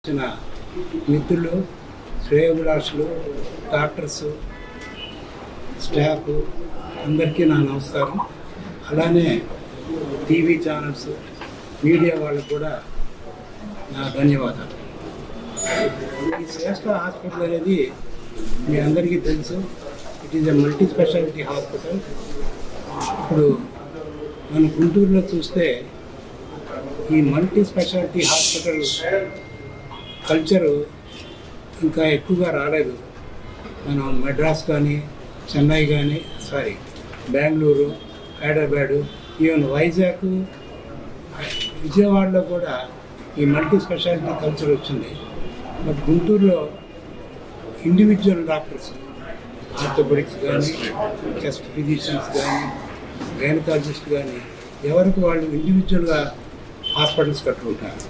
వచ్చిన మిత్రులు, శ్రేయోభిలాషులు, డాక్టర్స్, స్టాఫ్ అందరికీ నా నమస్కారం. అలానే టీవీ ఛానల్స్, మీడియా వాళ్ళకు కూడా నా ధన్యవాదాలు. ఈ శ్రేష్ఠ హాస్పిటల్ అనేది మీ అందరికీ తెలుసు. It is a multi speciality hospital. ఇప్పుడు మనం గుంటూరులో చూస్తే ఈ మల్టీ స్పెషాలిటీ హాస్పిటల్ కల్చరు ఇంకా ఎక్కువగా రాలేదు. మనం మెడ్రాస్ కానీ, చెన్నై కానీ, బెంగళూరు, హైదరాబాదు, ఈవెన్ వైజాగ్, విజయవాడలో కూడా ఈ మల్టీ స్పెషాలిటీ కల్చర్ వచ్చింది. బట్ గుంటూరులో ఇండివిజువల్ డాక్టర్స్, ఆర్థోపెడిక్స్ కానీ, చెస్ట్ ఫిజిషియన్స్ కానీ, గైనకాలజిస్ట్ కానీ ఎవరికి వాళ్ళు ఇండివిజువల్గా హాస్పిటల్స్ కట్టుకుంటారు.